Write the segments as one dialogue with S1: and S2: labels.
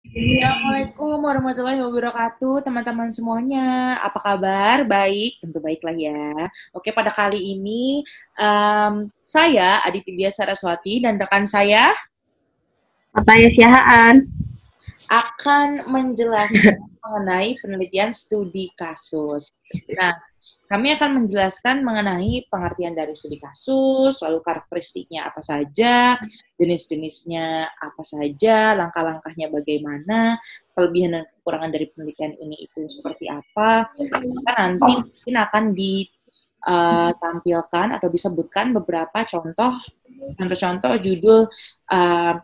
S1: Assalamualaikum warahmatullahi wabarakatuh, teman-teman semuanya. Apa kabar? Baik, tentu baiklah ya. Oke, pada kali ini saya Aditya Saraswati dan rekan saya
S2: Apa ya Syahaan?
S1: akan menjelaskan mengenai penelitian studi kasus. Nah, kami akan menjelaskan mengenai pengertian dari studi kasus, lalu karakteristiknya apa saja, jenis-jenisnya apa saja, langkah-langkahnya bagaimana, kelebihan dan kekurangan dari penelitian ini itu seperti apa. Serta nanti mungkin akan ditampilkan atau disebutkan beberapa contoh judul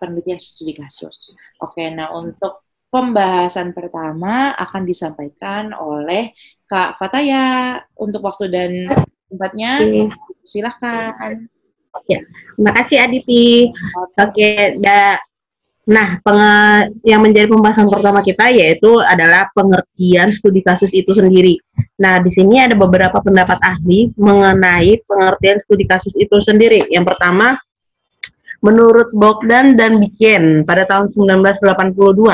S1: penelitian studi kasus. Oke, nah untuk pembahasan pertama akan disampaikan oleh Kak Fataya. Untuk waktu dan tempatnya,
S2: Oke,
S1: silakan.
S2: ya. Terima kasih Aditi.
S1: Oke.
S2: Oke, nah yang menjadi pembahasan pertama kita yaitu adalah pengertian studi kasus itu sendiri. Nah, di sini ada beberapa pendapat ahli mengenai pengertian studi kasus itu sendiri. Yang pertama, menurut Bogdan dan Biken pada tahun 1982,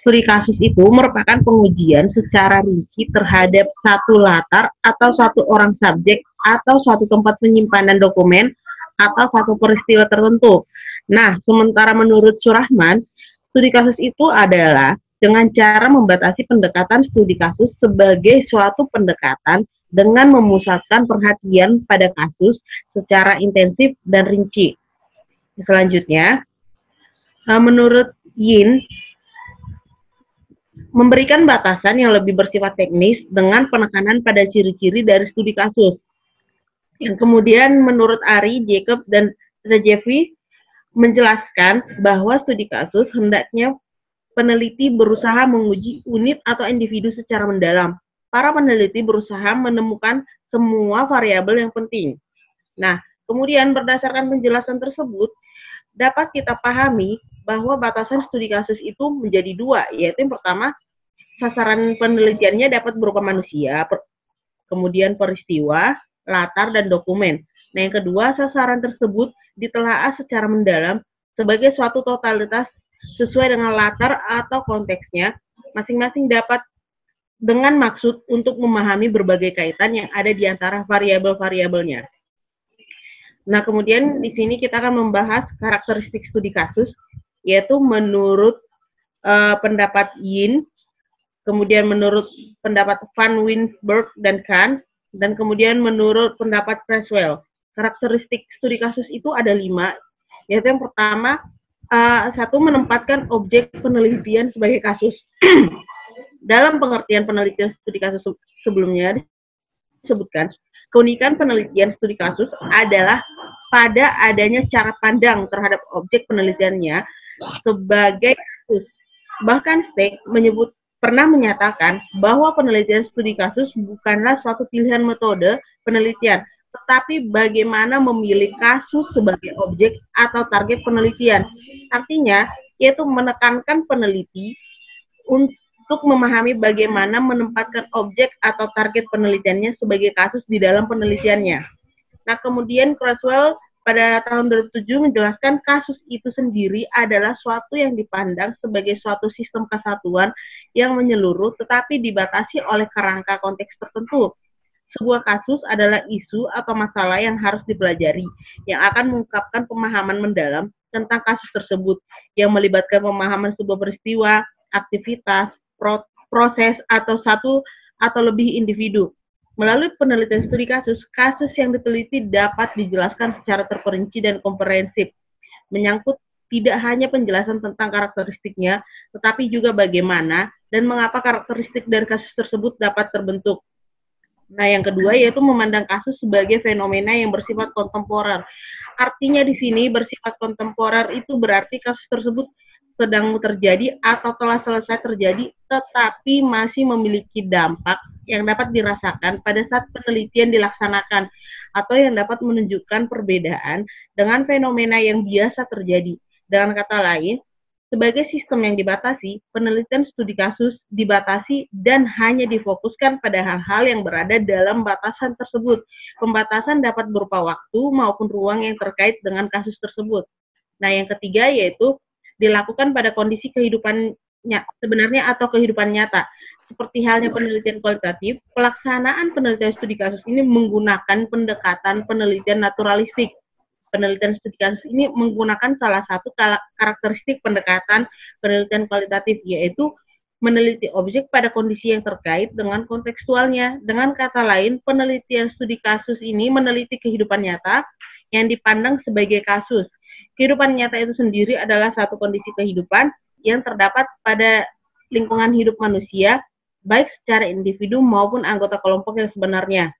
S2: studi kasus itu merupakan pengujian secara rinci terhadap satu latar atau satu orang subjek atau suatu tempat penyimpanan dokumen atau satu peristiwa tertentu. Nah, sementara menurut Surahman, studi kasus itu adalah dengan cara membatasi pendekatan studi kasus sebagai suatu pendekatan dengan memusatkan perhatian pada kasus secara intensif dan rinci. Selanjutnya, menurut Yin, memberikan batasan yang lebih bersifat teknis dengan penekanan pada ciri-ciri dari studi kasus. Yang kemudian menurut Ari, Jacob, dan Zajevi menjelaskan bahwa studi kasus hendaknya peneliti berusaha menguji unit atau individu secara mendalam. Para peneliti berusaha menemukan semua variabel yang penting. Nah, kemudian berdasarkan penjelasan tersebut, dapat kita pahami bahwa batasan studi kasus itu menjadi dua, yaitu yang pertama, sasaran penelitiannya dapat berupa manusia, kemudian peristiwa, latar, dan dokumen. Nah, yang kedua, sasaran tersebut ditelaah secara mendalam sebagai suatu totalitas sesuai dengan latar atau konteksnya, masing-masing dapat dengan maksud untuk memahami berbagai kaitan yang ada di antara variabel-variabelnya. Nah, kemudian di sini kita akan membahas karakteristik studi kasus, yaitu menurut pendapat Yin, kemudian menurut pendapat Van Winsberg dan Kahn, dan kemudian menurut pendapat Creswell. Karakteristik studi kasus itu ada 5, yaitu yang pertama, satu, menempatkan objek penelitian sebagai kasus. Dalam pengertian penelitian studi kasus sebelumnya disebutkan, keunikan penelitian studi kasus adalah pada adanya cara pandang terhadap objek penelitiannya sebagai kasus. Bahkan Steck pernah menyatakan bahwa penelitian studi kasus bukanlah suatu pilihan metode penelitian, tetapi bagaimana memilih kasus sebagai objek atau target penelitian. Artinya, yaitu menekankan peneliti untuk memahami bagaimana menempatkan objek atau target penelitiannya sebagai kasus di dalam penelitiannya. Nah, kemudian Creswell pada tahun 2007 menjelaskan kasus itu sendiri adalah suatu yang dipandang sebagai suatu sistem kesatuan yang menyeluruh tetapi dibatasi oleh kerangka konteks tertentu. Sebuah kasus adalah isu atau masalah yang harus dipelajari, yang akan mengungkapkan pemahaman mendalam tentang kasus tersebut, yang melibatkan pemahaman sebuah peristiwa, aktivitas, proses, atau satu atau lebih individu. Melalui penelitian studi kasus, kasus yang diteliti dapat dijelaskan secara terperinci dan komprehensif, menyangkut tidak hanya penjelasan tentang karakteristiknya, tetapi juga bagaimana dan mengapa karakteristik dari kasus tersebut dapat terbentuk. Nah, yang kedua yaitu memandang kasus sebagai fenomena yang bersifat kontemporer. Artinya di sini bersifat kontemporer itu berarti kasus tersebut sedang terjadi atau telah selesai terjadi, tetapi masih memiliki dampak yang dapat dirasakan pada saat penelitian dilaksanakan, atau yang dapat menunjukkan perbedaan dengan fenomena yang biasa terjadi. Dengan kata lain, sebagai sistem yang dibatasi, penelitian studi kasus dibatasi dan hanya difokuskan pada hal-hal yang berada dalam batasan tersebut. Pembatasan dapat berupa waktu maupun ruang yang terkait dengan kasus tersebut. Nah, yang ketiga yaitu dilakukan pada kondisi kehidupannya sebenarnya atau kehidupan nyata. Seperti halnya penelitian kualitatif, pelaksanaan penelitian studi kasus ini menggunakan pendekatan penelitian naturalistik. Penelitian studi kasus ini menggunakan salah satu karakteristik pendekatan penelitian kualitatif, yaitu meneliti objek pada kondisi yang terkait dengan kontekstualnya. Dengan kata lain, penelitian studi kasus ini meneliti kehidupan nyata yang dipandang sebagai kasus. Kehidupan nyata itu sendiri adalah satu kondisi kehidupan yang terdapat pada lingkungan hidup manusia, baik secara individu maupun anggota kelompok yang sebenarnya.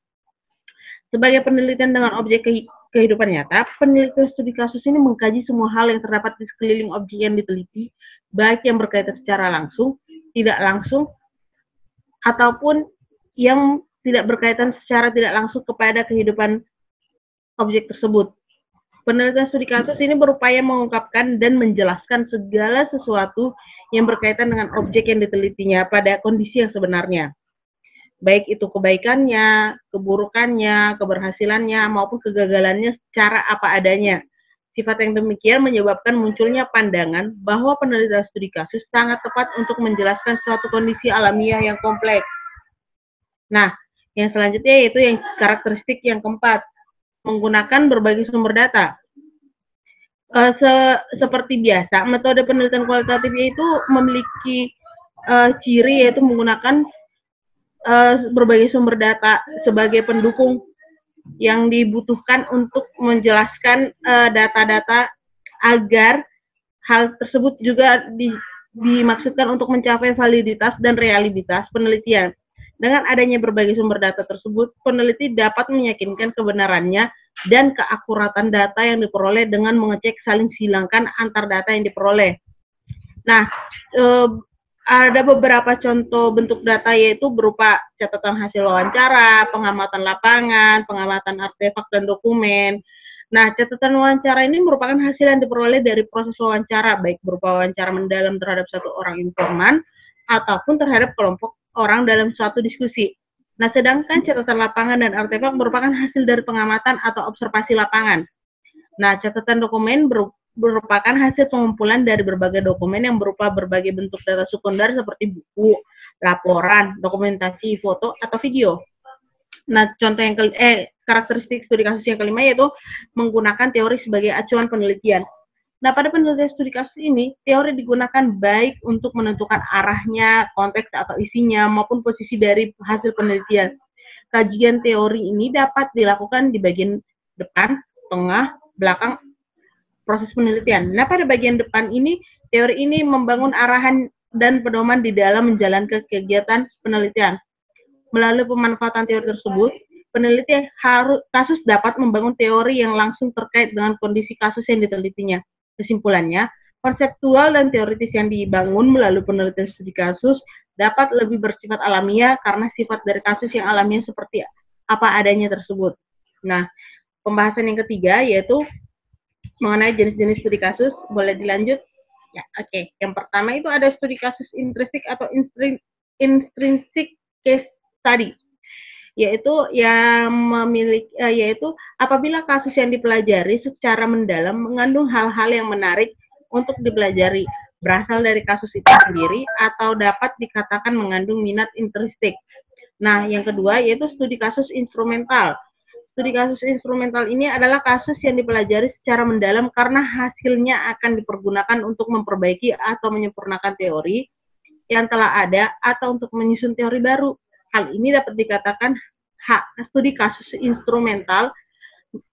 S2: Sebagai penelitian dengan objek kehidupan nyata, penelitian studi kasus ini mengkaji semua hal yang terdapat di sekeliling objek yang diteliti, baik yang berkaitan secara langsung, tidak langsung, ataupun yang tidak berkaitan secara tidak langsung kepada kehidupan objek tersebut. Penelitian studi kasus ini berupaya mengungkapkan dan menjelaskan segala sesuatu yang berkaitan dengan objek yang ditelitinya pada kondisi yang sebenarnya. Baik itu kebaikannya, keburukannya, keberhasilannya, maupun kegagalannya secara apa adanya. Sifat yang demikian menyebabkan munculnya pandangan bahwa penelitian studi kasus sangat tepat untuk menjelaskan suatu kondisi alamiah yang kompleks. Nah, yang selanjutnya yaitu yang karakteristik yang keempat, menggunakan berbagai sumber data. Seperti biasa, metode penelitian kualitatif itu memiliki ciri yaitu menggunakan berbagai sumber data sebagai pendukung yang dibutuhkan untuk menjelaskan data-data agar hal tersebut juga dimaksudkan untuk mencapai validitas dan realitas penelitian. Dengan adanya berbagai sumber data tersebut, peneliti dapat meyakinkan kebenarannya dan keakuratan data yang diperoleh dengan mengecek saling silangkan antar data yang diperoleh. Nah, ada beberapa contoh bentuk data yaitu berupa catatan hasil wawancara, pengamatan lapangan, pengamatan artefak dan dokumen. Nah, catatan wawancara ini merupakan hasil yang diperoleh dari proses wawancara, baik berupa wawancara mendalam terhadap satu orang informan ataupun terhadap kelompok orang dalam suatu diskusi. Nah, sedangkan catatan lapangan dan artefak merupakan hasil dari pengamatan atau observasi lapangan. Nah, catatan dokumen merupakan hasil pengumpulan dari berbagai dokumen yang berupa berbagai bentuk data sekunder seperti buku, laporan, dokumentasi, foto, atau video. Nah, contoh yang karakteristik studi kasus yang kelima yaitu menggunakan teori sebagai acuan penelitian. Nah, pada penelitian studi kasus ini, teori digunakan baik untuk menentukan arahnya, konteks atau isinya, maupun posisi dari hasil penelitian. Kajian teori ini dapat dilakukan di bagian depan, tengah, belakang proses penelitian. Nah, pada bagian depan ini, teori ini membangun arahan dan pedoman di dalam menjalankan kegiatan penelitian. Melalui pemanfaatan teori tersebut, peneliti kasus dapat membangun teori yang langsung terkait dengan kondisi kasus yang ditelitinya. Kesimpulannya, konseptual dan teoritis yang dibangun melalui penelitian studi kasus dapat lebih bersifat alamiah karena sifat dari kasus yang alamiah seperti apa adanya tersebut. Nah, pembahasan yang ketiga yaitu mengenai jenis-jenis studi kasus. Boleh dilanjut? Ya, oke. Yang pertama itu ada studi kasus intrinsik atau intrinsic case study, yaitu yaitu apabila kasus yang dipelajari secara mendalam mengandung hal-hal yang menarik untuk dipelajari, berasal dari kasus itu sendiri atau dapat dikatakan mengandung minat intrinsik. Nah, yang kedua yaitu studi kasus instrumental. Studi kasus instrumental ini adalah kasus yang dipelajari secara mendalam karena hasilnya akan dipergunakan untuk memperbaiki atau menyempurnakan teori yang telah ada atau untuk menyusun teori baru. Hal ini dapat dikatakan studi kasus instrumental,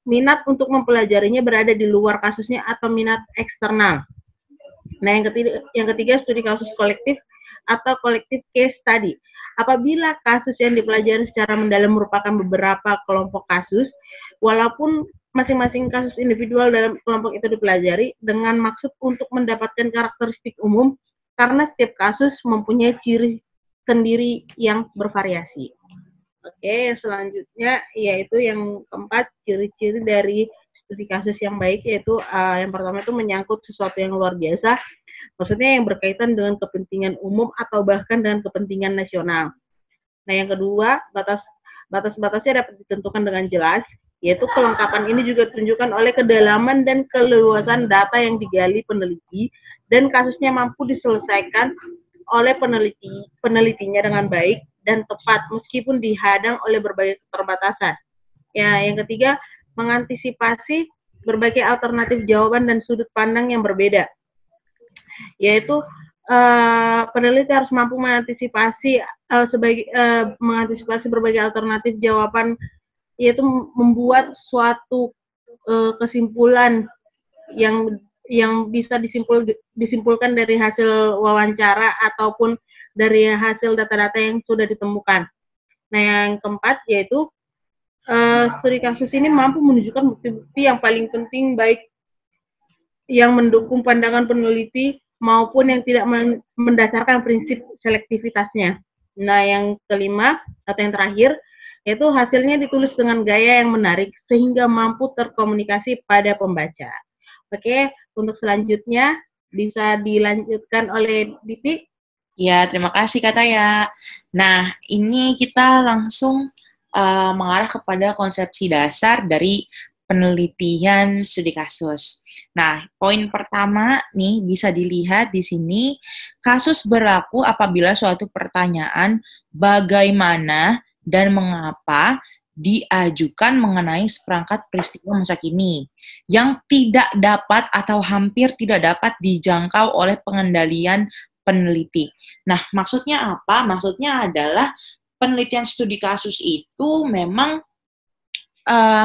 S2: minat untuk mempelajarinya berada di luar kasusnya atau minat eksternal. Nah, yang ketiga studi kasus kolektif atau collective case study. Apabila kasus yang dipelajari secara mendalam merupakan beberapa kelompok kasus, walaupun masing-masing kasus individual dalam kelompok itu dipelajari dengan maksud untuk mendapatkan karakteristik umum, karena setiap kasus mempunyai ciri sendiri yang bervariasi. Oke, selanjutnya yaitu yang keempat, ciri-ciri dari studi kasus yang baik, yaitu yang pertama itu menyangkut sesuatu yang luar biasa, maksudnya yang berkaitan dengan kepentingan umum atau bahkan dengan kepentingan nasional. Nah, yang kedua, batas-batasnya dapat ditentukan dengan jelas, Yaitu kelengkapan ini juga ditunjukkan oleh kedalaman dan keleluasan data yang digali peneliti dan kasusnya mampu diselesaikan oleh penelitinya dengan baik dan tepat meskipun dihadang oleh berbagai keterbatasan. Ya, yang ketiga, mengantisipasi berbagai alternatif jawaban dan sudut pandang yang berbeda. Yaitu peneliti harus mampu mengantisipasi mengantisipasi berbagai alternatif jawaban, yaitu membuat suatu kesimpulan yang bisa disimpulkan dari hasil wawancara ataupun dari hasil data-data yang sudah ditemukan. Nah, yang keempat yaitu studi kasus ini mampu menunjukkan bukti-bukti yang paling penting, baik yang mendukung pandangan peneliti maupun yang tidak mendasarkan prinsip selektivitasnya. Nah, yang kelima atau yang terakhir, yaitu hasilnya ditulis dengan gaya yang menarik sehingga mampu terkomunikasi pada pembaca. Oke, untuk selanjutnya bisa dilanjutkan oleh Diti.
S1: Ya, terima kasih Kak Taya. Nah, ini kita langsung mengarah kepada konsepsi dasar dari penelitian studi kasus. Nah, poin pertama nih bisa dilihat di sini, kasus berlaku apabila suatu pertanyaan bagaimana dan mengapa diajukan mengenai seperangkat peristiwa masa kini yang tidak dapat atau hampir tidak dapat dijangkau oleh pengendalian peneliti. Nah, maksudnya apa? Maksudnya adalah penelitian studi kasus itu memang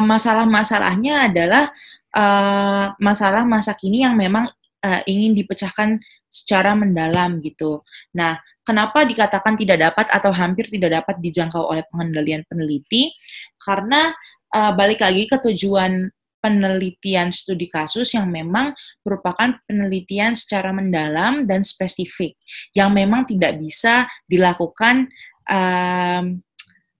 S1: masalah-masalahnya adalah masalah masa kini yang memang ingin dipecahkan secara mendalam gitu. Nah, kenapa dikatakan tidak dapat atau hampir tidak dapat dijangkau oleh pengendalian peneliti? Karena balik lagi ke tujuan penelitian studi kasus yang memang merupakan penelitian secara mendalam dan spesifik, yang memang tidak bisa dilakukan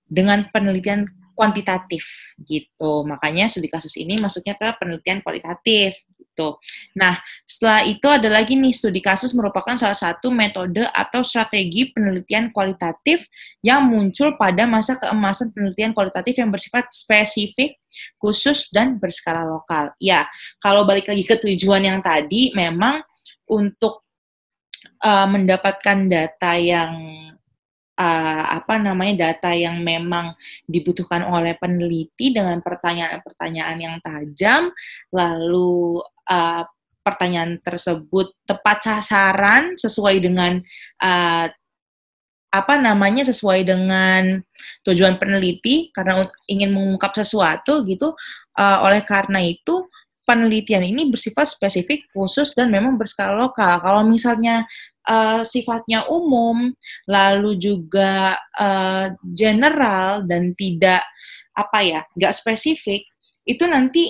S1: dengan penelitian kuantitatif gitu. Makanya studi kasus ini masuknya ke penelitian kualitatif gitu. Nah, setelah itu ada lagi nih, studi kasus merupakan salah satu metode atau strategi penelitian kualitatif yang muncul pada masa keemasan penelitian kualitatif yang bersifat spesifik, khusus, dan berskala lokal. Ya, kalau balik lagi ke tujuan yang tadi, memang untuk mendapatkan data yang data yang memang dibutuhkan oleh peneliti dengan pertanyaan-pertanyaan yang tajam, lalu pertanyaan tersebut tepat sasaran sesuai dengan sesuai dengan tujuan peneliti karena ingin mengungkap sesuatu gitu. Oleh karena itu penelitian ini bersifat spesifik, khusus, dan memang berskala lokal. Kalau misalnya sifatnya umum, lalu juga general dan tidak nggak spesifik, itu nanti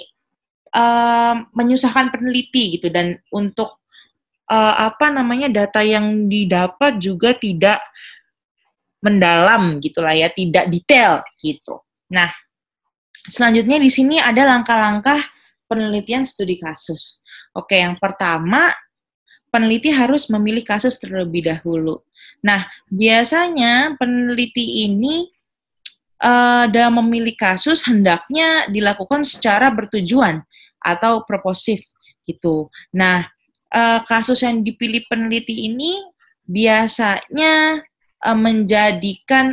S1: menyusahkan peneliti gitu, dan untuk data yang didapat juga tidak mendalam gitulah ya, tidak detail gitu. Nah, selanjutnya di sini ada langkah-langkah penelitian studi kasus. Oke, yang pertama, peneliti harus memilih kasus terlebih dahulu. Nah, biasanya peneliti ini dalam memilih kasus hendaknya dilakukan secara bertujuan atau proposif gitu. Nah, kasus yang dipilih peneliti ini biasanya menjadikan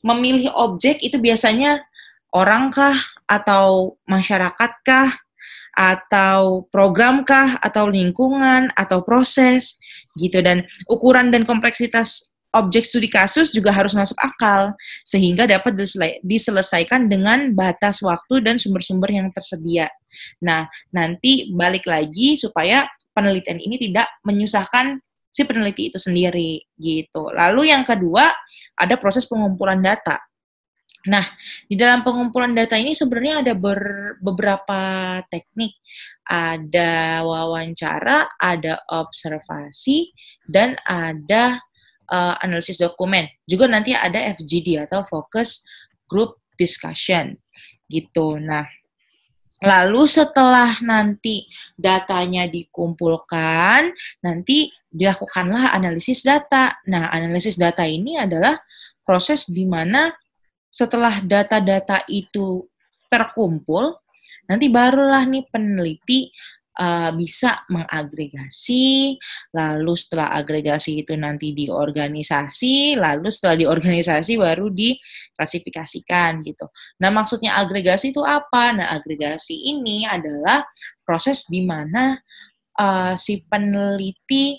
S1: memilih objek itu biasanya orangkah atau masyarakatkah, atau programkah, atau lingkungan, atau proses, gitu. Dan ukuran dan kompleksitas objek studi kasus juga harus masuk akal, sehingga dapat diselesaikan dengan batas waktu dan sumber-sumber yang tersedia. Nah, nanti balik lagi supaya penelitian ini tidak menyusahkan si peneliti itu sendiri, gitu. Lalu yang kedua, ada proses pengumpulan data. Nah, di dalam pengumpulan data ini sebenarnya ada beberapa teknik. Ada wawancara, ada observasi, dan ada analisis dokumen. Juga nanti ada FGD atau Focus Group Discussion. Gitu. Nah, lalu setelah nanti datanya dikumpulkan, nanti dilakukanlah analisis data. Nah, analisis data ini adalah proses di mana setelah data-data itu terkumpul, nanti barulah nih peneliti bisa mengagregasi, lalu setelah agregasi itu nanti diorganisasi, lalu setelah diorganisasi baru diklasifikasikan gitu. Nah, maksudnya agregasi itu apa? Nah, agregasi ini adalah proses di mana si peneliti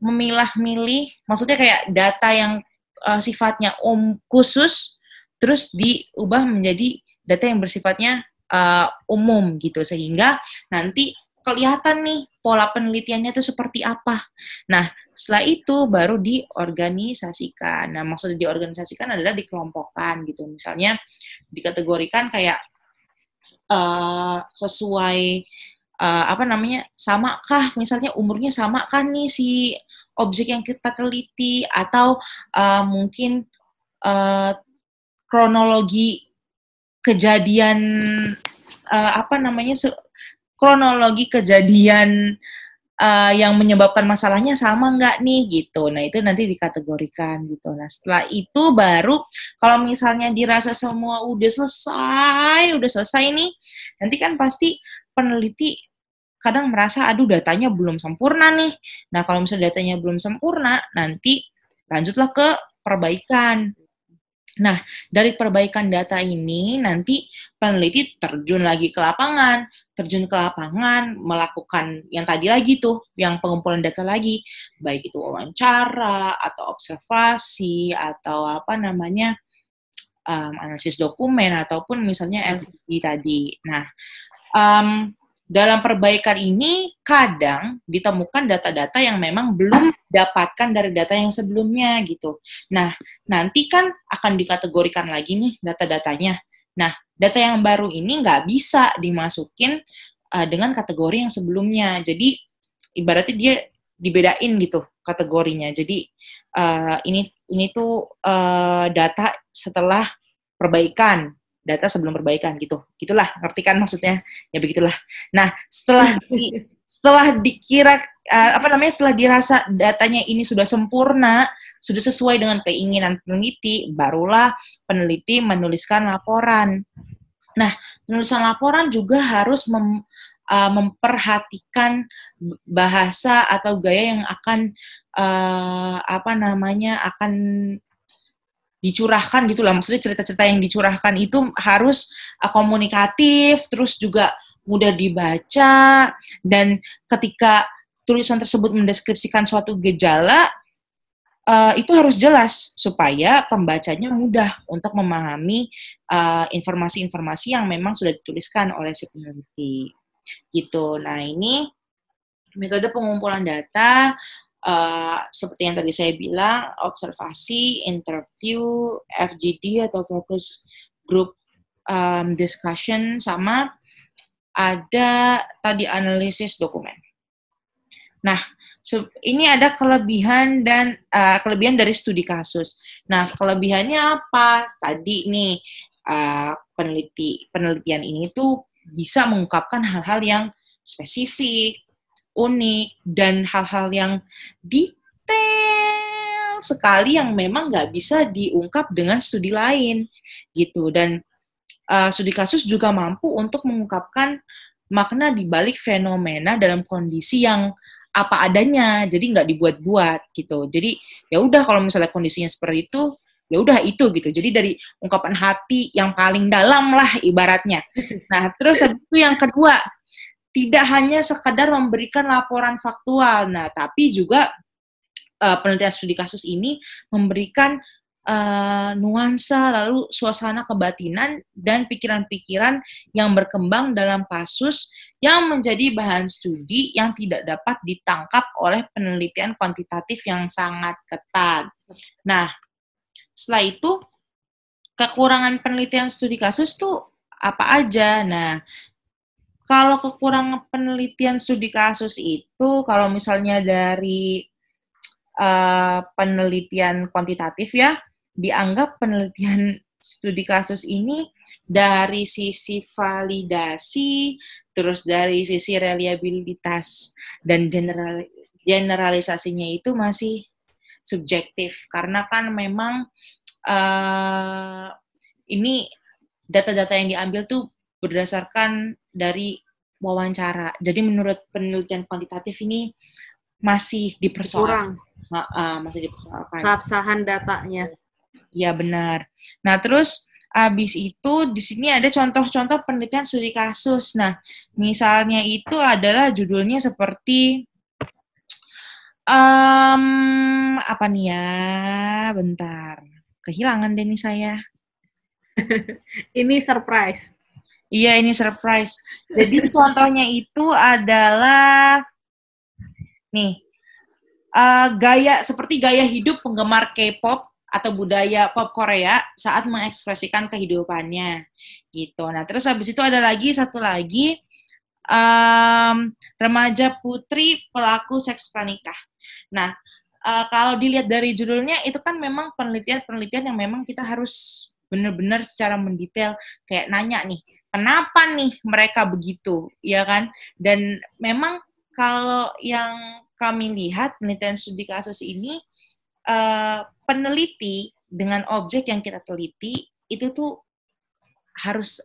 S1: memilah-milih, maksudnya kayak data yang sifatnya khusus, terus diubah menjadi data yang bersifatnya umum gitu, sehingga nanti kelihatan nih pola penelitiannya itu seperti apa. Nah, setelah itu baru diorganisasikan. Nah, maksudnya diorganisasikan adalah dikelompokkan gitu. Misalnya dikategorikan kayak sesuai samakah, misalnya umurnya samakah nih si objek yang kita teliti, atau mungkin kronologi kejadian kronologi kejadian yang menyebabkan masalahnya sama nggak nih gitu. Nah, itu nanti dikategorikan gitu. Nah, setelah itu baru kalau misalnya dirasa semua udah selesai nih, nanti kan pasti peneliti kadang merasa aduh datanya belum sempurna nih. Nah, kalau misalnya datanya belum sempurna, nanti lanjutlah ke perbaikan. Nah, dari perbaikan data ini nanti peneliti terjun ke lapangan, melakukan yang tadi lagi tuh, yang pengumpulan data lagi, baik itu wawancara atau observasi atau analisis dokumen ataupun misalnya FGD tadi. Nah, dalam perbaikan ini kadang ditemukan data-data yang memang belum dapatkan dari data yang sebelumnya gitu. Nah, nanti kan akan dikategorikan lagi nih data-datanya. Nah, data yang baru ini nggak bisa dimasukin dengan kategori yang sebelumnya. Jadi, ibaratnya dia dibedain gitu kategorinya. Jadi, ini tuh data setelah perbaikan, data sebelum perbaikan gitu. Gitulah, ngerti kan maksudnya? Ya begitulah. Nah, setelah dirasa datanya ini sudah sempurna, sudah sesuai dengan keinginan peneliti, barulah peneliti menuliskan laporan. Nah, penulisan laporan juga harus memperhatikan bahasa atau gaya yang akan akan dicurahkan gitu lah, maksudnya cerita-cerita yang dicurahkan itu harus komunikatif, terus juga mudah dibaca, dan ketika tulisan tersebut mendeskripsikan suatu gejala, itu harus jelas supaya pembacanya mudah untuk memahami informasi-informasi yang memang sudah dituliskan oleh si peneliti gitu. Nah, ini metode pengumpulan data. Seperti yang tadi saya bilang, observasi, interview, FGD atau focus group discussion, sama ada tadi analisis dokumen. Nah, ini ada kelebihan dari studi kasus. Nah, kelebihannya apa? Tadi nih penelitian ini tuh bisa mengungkapkan hal-hal yang spesifik, unik, dan hal-hal yang detail sekali yang memang nggak bisa diungkap dengan studi lain gitu. Dan studi kasus juga mampu untuk mengungkapkan makna di balik fenomena dalam kondisi yang apa adanya, jadi nggak dibuat-buat gitu. Jadi ya udah, kalau misalnya kondisinya seperti itu, ya udah itu gitu. Jadi dari ungkapan hati yang paling dalam lah ibaratnya. Nah, terus habis itu yang kedua, tidak hanya sekadar memberikan laporan faktual, nah tapi juga penelitian studi kasus ini memberikan nuansa, lalu suasana kebatinan dan pikiran-pikiran yang berkembang dalam kasus yang menjadi bahan studi yang tidak dapat ditangkap oleh penelitian kuantitatif yang sangat ketat. Nah, setelah itu kekurangan penelitian studi kasus tuh apa aja? Nah, kalau kekurangan penelitian studi kasus itu, kalau misalnya dari penelitian kuantitatif ya, dianggap penelitian studi kasus ini dari sisi validasi, terus dari sisi reliabilitas dan generalisasinya itu masih subjektif, karena kan memang ini data-data yang diambil tuh berdasarkan dari wawancara. Jadi menurut penelitian kuantitatif ini masih dipersoalkan.
S2: Kurang
S1: Masih dipersoalkan.
S2: keabsahan datanya.
S1: Ya benar. Nah terus abis itu di sini ada contoh-contoh penelitian studi kasus. Nah misalnya itu adalah judulnya seperti apa nih ya? Bentar, kehilangan deh nih saya.
S2: Ini surprise.
S1: Iya ini surprise. Jadi contohnya itu adalah nih seperti gaya hidup penggemar K-pop atau budaya pop Korea saat mengekspresikan kehidupannya gitu. Nah terus habis itu ada lagi satu lagi remaja putri pelaku seks pranikah. Nah kalau dilihat dari judulnya itu kan memang penelitian-penelitian yang memang kita harus benar-benar secara mendetail kayak nanya nih kenapa nih mereka begitu ya kan, dan memang kalau yang kami lihat penelitian studi kasus ini peneliti dengan objek yang kita teliti itu tuh harus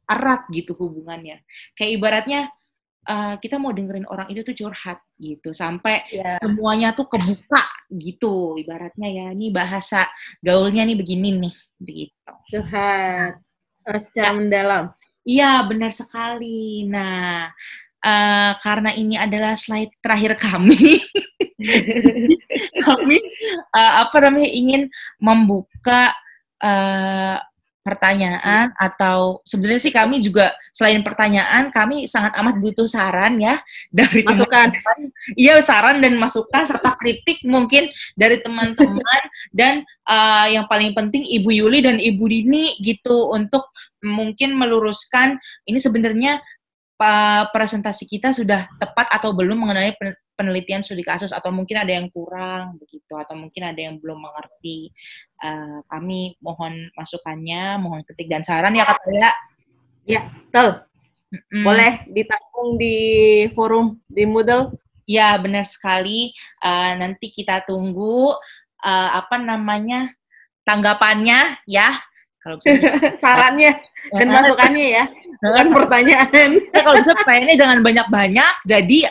S1: erat gitu hubungannya. Kayak ibaratnya kita mau dengerin orang itu tuh curhat gitu sampai semuanya tuh kebuka gitu ibaratnya ya. Ini bahasa gaulnya nih begini nih begitu.
S2: Curhat secara mendalam.
S1: Iya benar sekali. Nah karena ini adalah slide terakhir kami, kami ingin membuka pertanyaan atau sebenarnya sih kami juga selain pertanyaan kami sangat amat butuh saran ya dari teman-teman. Iya saran dan masukan serta kritik mungkin dari teman-teman dan yang paling penting Ibu Yuli dan Ibu Dini gitu untuk mungkin meluruskan ini sebenarnya presentasi kita sudah tepat atau belum mengenai penelitian studi kasus atau mungkin ada yang kurang begitu atau mungkin ada yang belum mengerti. Kami mohon masukannya, mohon kritik dan saran ya Kak Taya.
S2: Ya, betul. Boleh ditampung di forum di Moodle.
S1: Ya, benar sekali. Nanti kita tunggu tanggapannya ya. Kalau bisa
S2: sarannya dan masukannya ya. Bukan pertanyaan.
S1: Nah, kalau bisa pertanyaannya jangan banyak-banyak. Jadi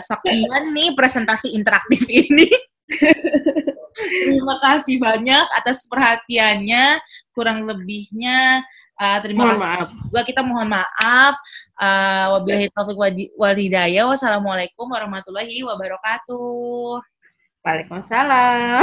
S1: sekian nih presentasi interaktif ini. Terima kasih banyak atas perhatiannya. Kurang lebihnya terima kasih.
S2: Maaf.
S1: Juga kita mohon maaf. Wabillahi taufiq wal hidayah. Wassalamualaikum warahmatullahi wabarakatuh.
S2: Waalaikumsalam.